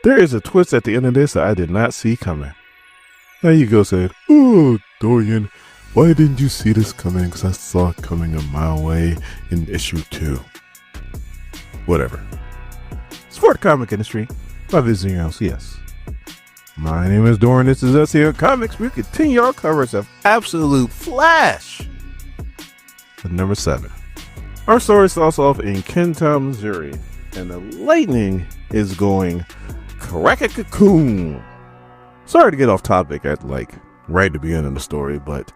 There is a twist at the end of this that I did not see coming. Now Hugo said, "Oh, Dorian, why didn't you see this coming? Because I saw it coming a mile away in issue 2. Whatever. Support the comic industry by visiting your LCS. My name is Dorian. This is Us Here Comics. We continue our coverage of Absolute Flash. With number 7. Our story starts off in Kentown, Missouri, and the lightning is going crack-a-cocoon. Sorry to get off topic at right at the beginning of the story, but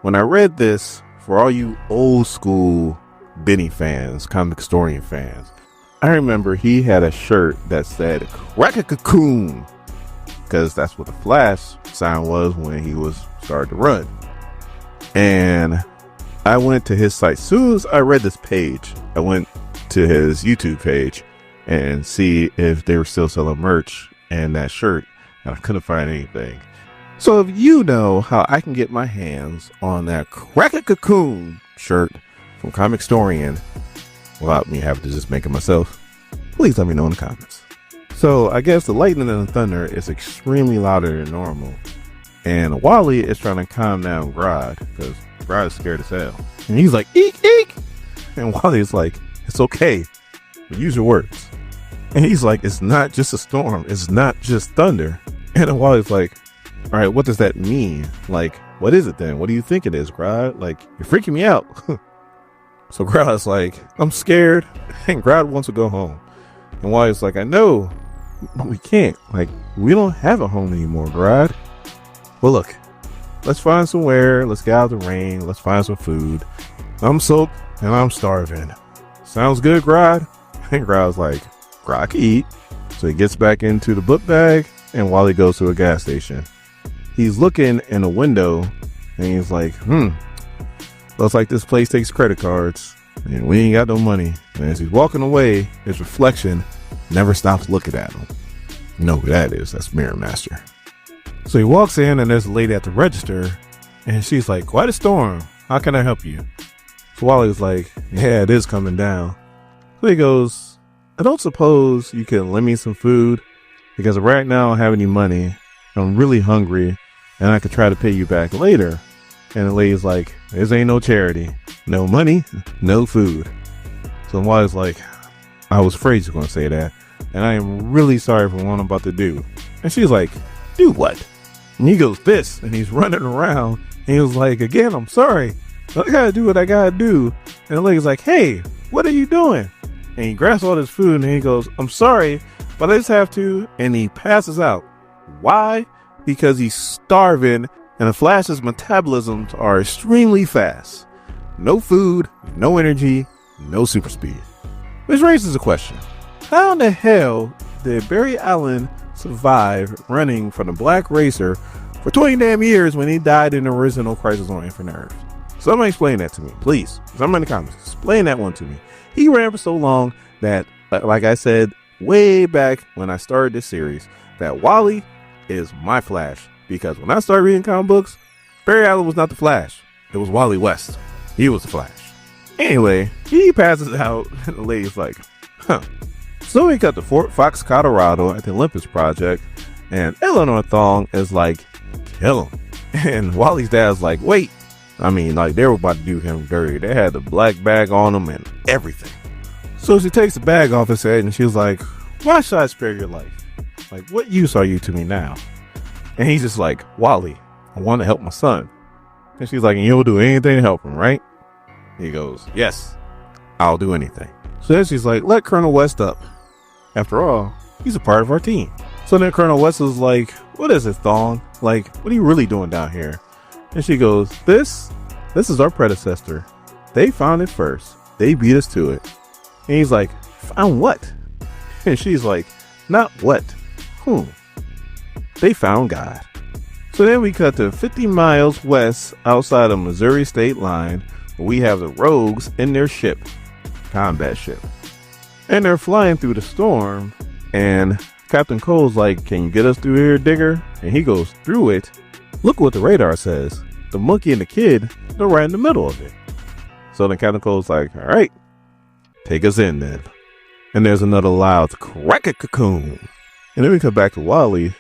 when I read this, for all you old school Benny fans, comic historian fans, I remember he had a shirt that said crack-a-cocoon, because that's what the Flash sound was when he was starting to run. And I went to his site. As soon as I read this page, I went to his YouTube page and see if they were still selling merch and that shirt, and I couldn't find anything. So if you know how I can get my hands on that Crack-a-Cocoon shirt from Comic Historian without me having to just make it myself, please let me know in the comments. So I guess the lightning and the thunder is extremely louder than normal, and Wally is trying to calm down Grodd because Grodd is scared as hell, and he's like, "Eek, eek," and Wally's like, "It's okay, but use your words." And he's like, "It's not just a storm. It's not just thunder." And then Wally's like, "All right, what does that mean? Like, what is it then? What do you think it is, Grodd? Like, you're freaking me out." So Grodd's like, "I'm scared," and Grodd wants to go home. And Wally's like, "I know, we can't. Like, we don't have a home anymore, Grodd. Well, look, let's find somewhere. Let's get out of the rain. Let's find some food. I'm soaked and I'm starving. Sounds good, Grodd?" And Grodd's like, "Grodd can eat." So he gets back into the book bag, and Wally goes to a gas station. He's looking in a window, and he's like, looks like this place takes credit cards, and we ain't got no money. And as he's walking away, his reflection never stops looking at him. You know who that is? That's Mirror Master. So he walks in, and there's a lady at the register, and she's like, "Quite a storm. How can I help you?" So Wally's like, "Yeah, it is coming down." So he goes, "I don't suppose you can lend me some food, because right now I don't have any money. I'm really hungry, and I could try to pay you back later." And the lady's like, "This ain't no charity. No money, no food." So Wally's like, "I was afraid you were going to say that, and I am really sorry for what I'm about to do." And she's like, "Do what?" And he goes, "This," and he's running around, and he was like, "Again, I'm sorry. I gotta do what I gotta do." And the lady's like, "Hey, what are you doing?" And he grabs all this food, and he goes, "I'm sorry, but I just have to," and he passes out. Why? Because he's starving, and the Flash's metabolisms are extremely fast. No food, no energy, no super speed. Which raises a question. How in the hell did Barry Allen survive running from the Black Racer for 20 damn years when he died in the original Crisis on Infinite Earth? Somebody explain that to me, please. Somebody in the comments, explain that one to me. He ran for so long that, like I said way back when I started this series, that Wally is my Flash. Because when I started reading comic books, Barry Allen was not the Flash. It was Wally West. He was the Flash. Anyway, he passes out, and the lady's like, "Huh." So we cut to Fort Fox, Colorado at the Olympus project, and Eleanor Thong is like, "Kill him." And Wally's dad's like, "Wait." I mean, like, they were about to do him dirty. They had the black bag on him and everything. So she takes the bag off his head, and she's like, "Why should I spare your life? Like, what use are you to me now?" And he's just like, "Wally, I want to help my son." And she's like, "And you'll do anything to help him, right?" He goes, "Yes, I'll do anything." So then she's like, "Let Colonel West up. After all, he's a part of our team." So then Colonel West is like, "What is it, Thong? Like, what are you really doing down here?" And she goes, This is our predecessor. They found it first. They beat us to it." And he's like, "Found what?" And she's like, "Not what. Whom? They found God." So then we cut to 50 miles west outside of Missouri state line, where we have the Rogues in their ship, combat ship. And they're flying through the storm, and Captain Cole's like, "Can you get us through here, Digger?" And he goes through it. Look what the radar says. The monkey and the kid, they're right in the middle of it. So then Captain Cole's like, "All right, take us in then." And there's another loud crack-a-cocoon. And then we come back to Wally,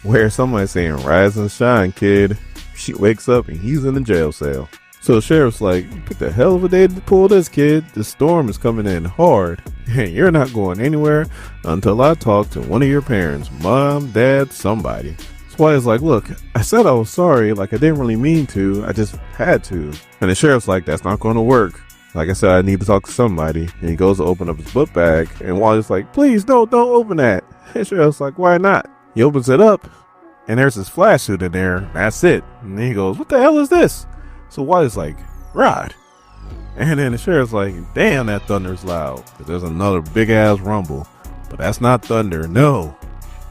where somebody's saying, rise and shine, kid. She wakes up and he's in the jail cell. So the sheriff's like, what the hell of a day to pull this, kid? The storm is coming in hard, and you're not going anywhere until I talk to one of your parents, mom, dad, somebody. So Wally's like, look, I said I was sorry, like I didn't really mean to, I just had to. And the sheriff's like, that's not going to work. Like I said, I need to talk to somebody. And he goes to open up his book bag, and Wally's like, please, don't open that. And the sheriff's like, why not? He opens it up, and there's his flash suit in there. That's it. And then he goes, what the hell is this? So Wally's like, Grodd. And then the sheriff's like, damn, that thunder's loud. Because there's another big ass rumble. But that's not thunder, no.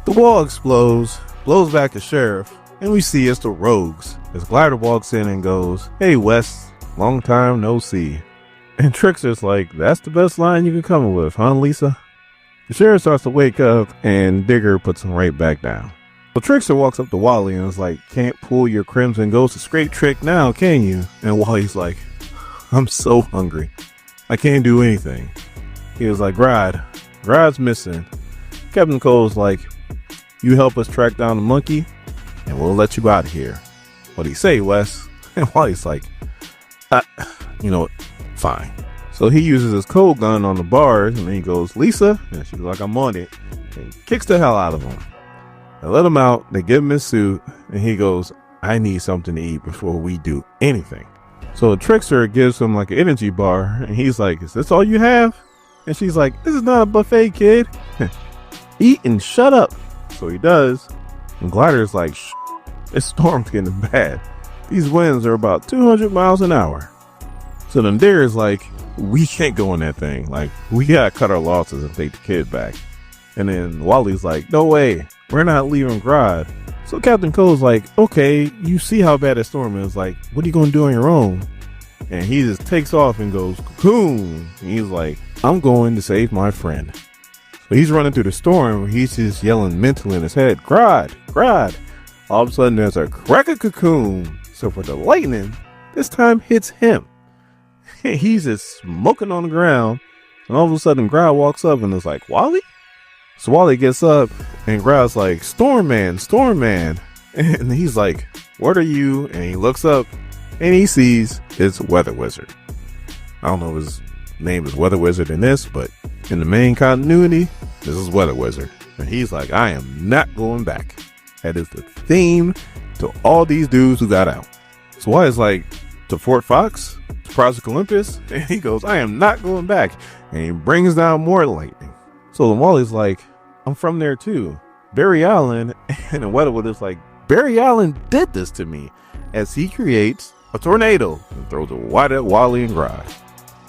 The wall explodes, blows back the sheriff, and we see it's the Rogues. As Glider walks in and goes, hey Wes, long time no see. And Trickster's like, that's the best line you can come up with, huh, Lisa? The sheriff starts to wake up, and Digger puts him right back down. So Trickster walks up to Wally and is like, can't pull your Crimson Ghost a straight trick now, can you? And Wally's like, I'm so hungry. I can't do anything. He was like, Grodd's missing. Captain Cole's like, you help us track down the monkey, and we'll let you out of here. What do you say, Wes? And Wally's like, you know what? Fine. So he uses his cold gun on the bars, and then he goes, Lisa, and she's like, I'm on it, and kicks the hell out of him. They let him out, they give him his suit, and he goes, I need something to eat before we do anything. So the Trickster gives him like an energy bar, and he's like, is this all you have? And she's like, this is not a buffet, kid. Eat and shut up. So he does, and Glider's like, shh, this storm's getting bad. These winds are about 200 miles an hour. So then Digger's like, we can't go in that thing. Like, we gotta cut our losses and take the kid back. And then Wally's like, no way, we're not leaving Grodd. So Captain Cole's like, okay, you see how bad that storm is. Like, what are you gonna do on your own? And he just takes off and goes, cocoon. And he's like, I'm going to save my friend. So he's running through the storm. He's just yelling mentally in his head, Grodd, Grodd. All of a sudden, there's a crack of cocoon. So for the lightning, this time hits him. He's just smoking on the ground, and all of a sudden Grodd walks up and is like, Wally? So Wally gets up, and Grodd's like, Storm Man, and he's like, what are you? And he looks up, and he sees his Weather Wizard. I don't know if his name is Weather Wizard in this, but in the main continuity, this is Weather Wizard. And he's like, I am not going back. That is the theme to all these dudes who got out. So Wally's like, to Fort Fox? Project Olympus? And he goes, I am not going back. And he brings down more lightning. So Wally's like, I'm from there too, Barry Allen. And the Weather Wizard's like, Barry Allen did this to me, as he creates a tornado and throws it right at Wally and Grodd.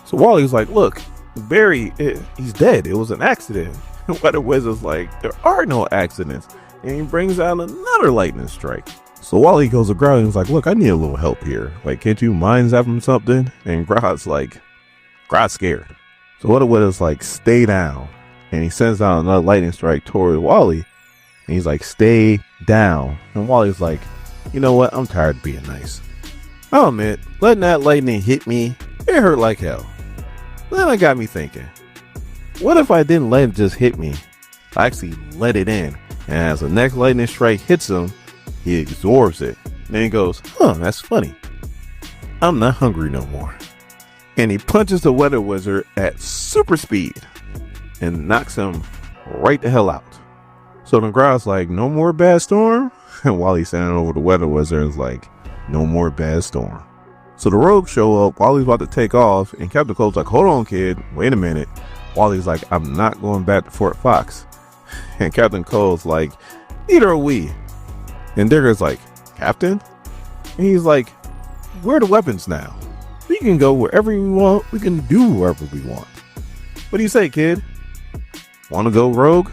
So Wally's like, look, Barry, he's dead, it was an accident. And Weather Wizard's like, there are no accidents. And he brings out another lightning strike. So Wally goes to Grodd and he's like, look, I need a little help here. Like, can't you mind zapping something? And Grodd's like, Grodd's scared. So Weather Wizard's like, stay down. And he sends out another lightning strike toward Wally. And he's like, stay down. And Wally's like, you know what? I'm tired of being nice. I'll admit, letting that lightning hit me, it hurt like hell. Then it got me thinking, what if I didn't let it just hit me? I actually let it in. And as the next lightning strike hits him, he absorbs it. Then he goes, that's funny. I'm not hungry no more. And he punches the Weather Wizard at super speed and knocks him right the hell out. So then Grodd's like, no more bad storm? And Wally's standing over the Weather Wizard is like, no more bad storm. So the Rogues show up, Wally's about to take off, and Captain Cole's like, hold on, kid, wait a minute. Wally's like, I'm not going back to Fort Fox. And Captain Cole's like, neither are we. And Digger's like, Captain? And he's like, where are the weapons now? We can go wherever we want. We can do wherever we want. What do you say, kid? Want to go rogue?